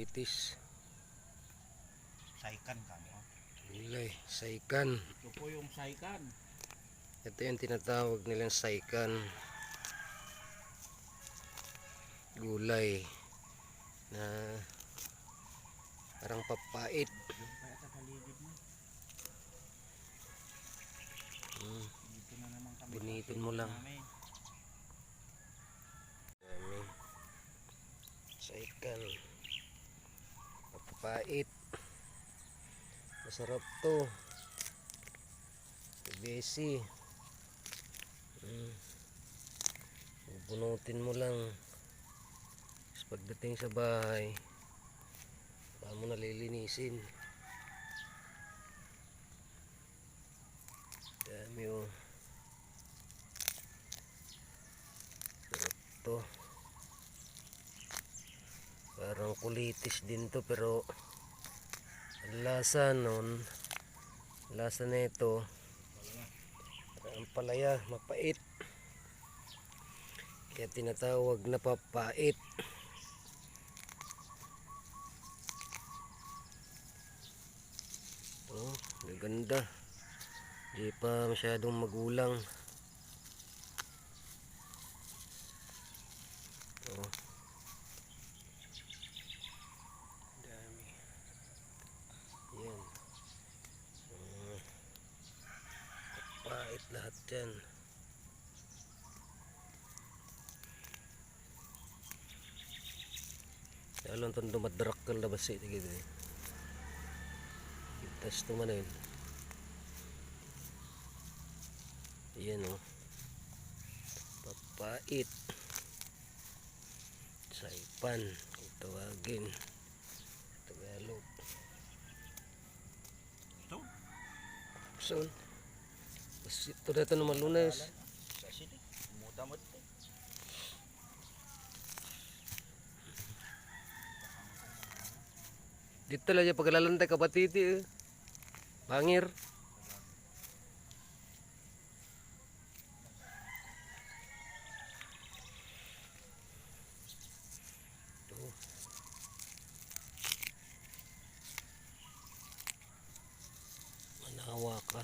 kulitis. Saikan kami. Gulay, saikan. Ito po yung saikan. Ito yung tinatawag nilang saikan. Gulay na parang papait. Yung kaya sa paligid mo. Dito na naman kami. Bunitin mo lang. Dami. Saikan. Papait. Masarap to. Besi. Bunutin mo lang. Tapos pagdating sa bahay, saka mo nalilinisin. Dami oh. Sarap to. Parang kulitis din to, pero ang lasa nun, lasa nito ang palaya, mapait. Kaya tinatawag na papait. Oh, ganda. Di pa masyadong magulang. Oh. Dami. Yan. Papait lahat yan. Lalo itong dumadrak kang labas eh. Tigil eh. Itas naman na yun. Ayan o. Papait. Saipan. Kung tawagin. Tagalog. So, ito na ito naman lunes. Dito lang yung paglalantay kapatiti. Bangir. Ito. Manawa ka.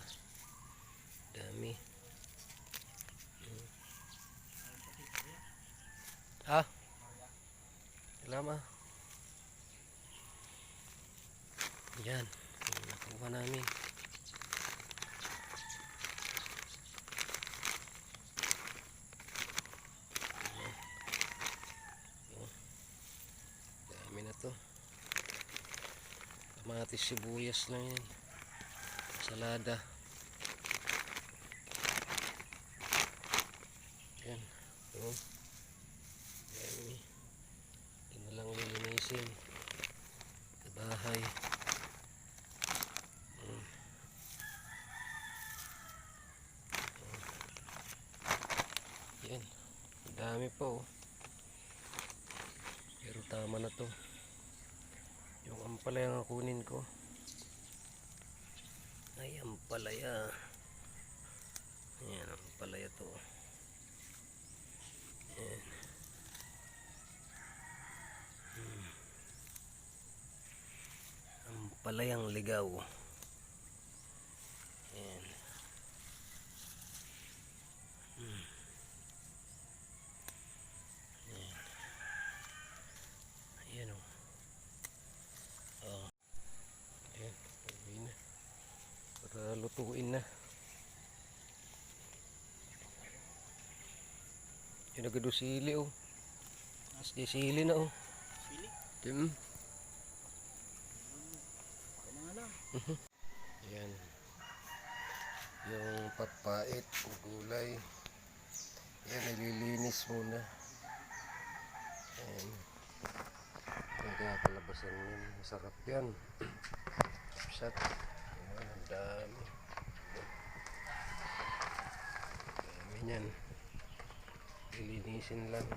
Dami. Ha? Lama. Yan. Nakuha namin. Dami na to. Kamatis, sibuyas lang yan. Salada. Yan. Ito. Dami. Ito na lang lilinisin. Sa bahay. Yan. Dami pa oh. Pero tama na to. Yung ampalaya nga kunin ko. Ay, ampalaya. Ayan, ampalaya to. Ayan. Ampalayang ligaw. Ayan. Ayan o. Ayan, uwi na. Para lutuin na. Yung nagado sili o. Mas di sili na o. Sili? Ayan. Yung papait, gulay. Ayan, nililinis muna. Ayan. Nagkakalabasan yun. Masarap yan. Sapsat. Ayan, ang dami. Dami yan. Lilinisin lang.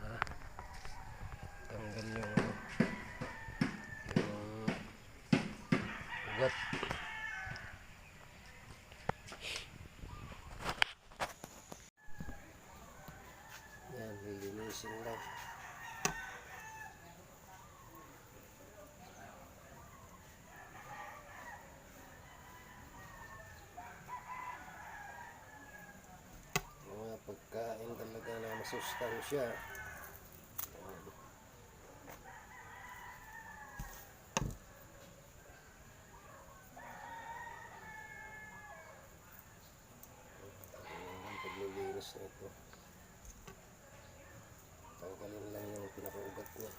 Ha? Tanggal yung ugat. Yan, lilinisin lang. masustansya. Ang paglilinis na ito. Tanggalin lang yung pinakaugat niya.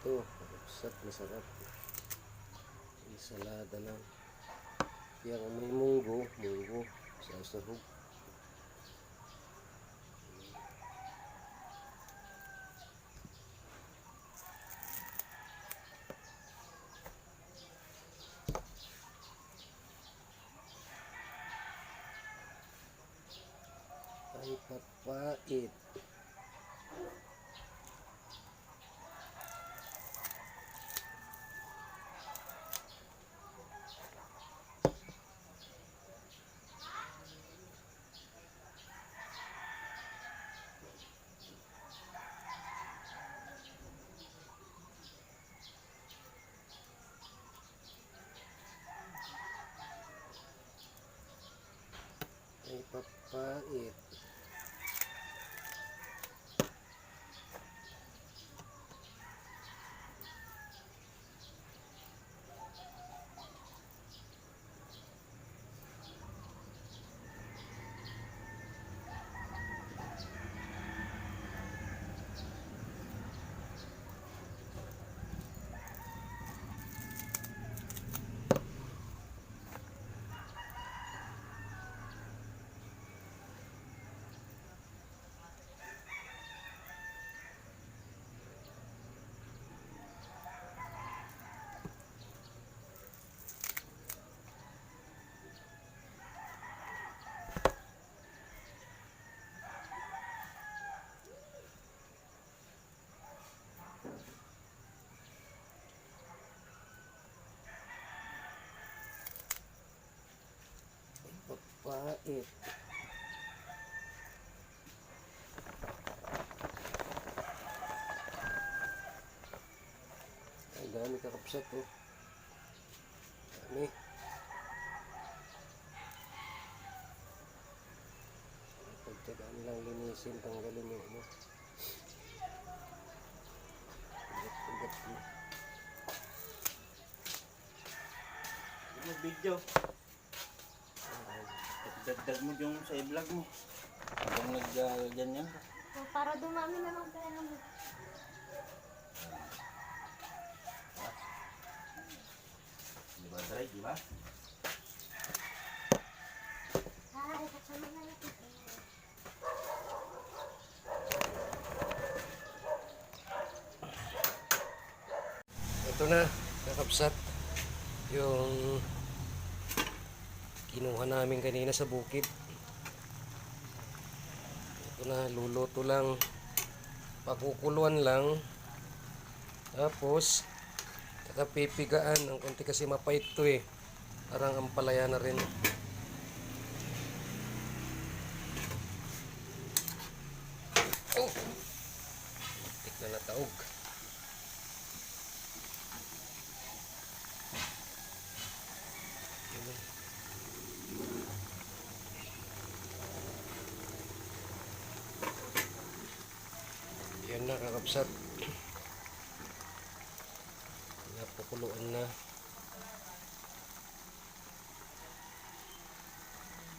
Ito, kapsat, masarap. Ensalada lang. Kaya kung may munggo, sa sahog. Ay papait. Ay papait. Papait. Ang dami kakapsat oh. Dami. Pagtsagaan lang linisin, tanggalin yung ano. Ugat-ugat mo. Yung video. Dagdag mo yung sa vlog mo. Habang nag-ganyan ka. So, para dumami naman pera mo. Di ba, Dray? Di ba? Ay, kasama na natin. Ito na, kakapsat. Yung kinuha namin kanina sa bukid. Ito na, luluto lang. Pakukuluan lang. Tapos, pipigaan ng konti kasi mapait to eh. Parang ampalaya na rin. Oh! Tik na nataog. Yan na kakapsat. Napukuluan na.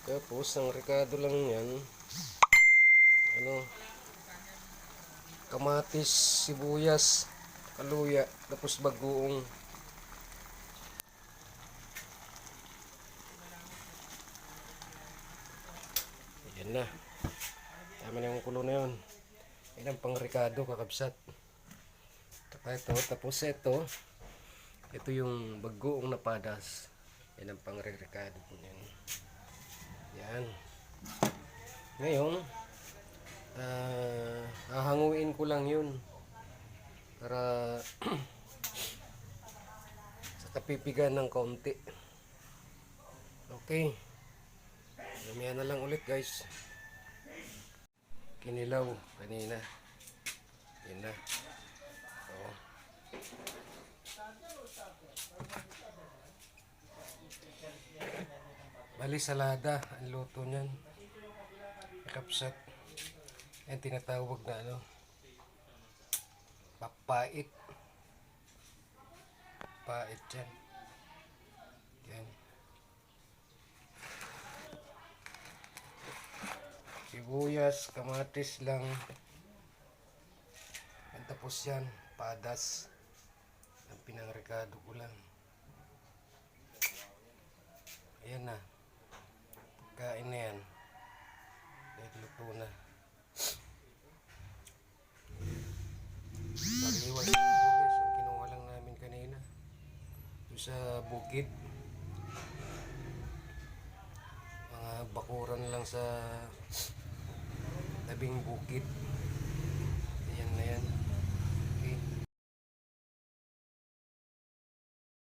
Tapos ang rekado lang yan, ano, kamatis, sibuyas, kaluya, tapos bagoong. Yan na. Tama na yung kulo na yun. Yan ang pang-rekado kakabsat. Tapos ito yung bagoong napadas. Yan ang pang-rekado po yan. Yan. Ngayon, hahanguin ko lang yun. Para sa kapipigan ng kaunti. Okay. Mamaya na lang ulit guys. Kinilaw kanina. Yan na. Oo. Bali salada ang luto niyan. Kapsat. Yan tinatawag na ano. Papait. Pait yan. Yan. Sibuyas, kamatis lang. At tapos yan, padas. Ang pinangrekado ko lang. Ayan na. Kain na yan. Dahil luto na. Pag-iwas yung sibuyas, ang kinuha lang namin kanina. Doon sa bukid. Mga bakuran lang sa tabing bukid.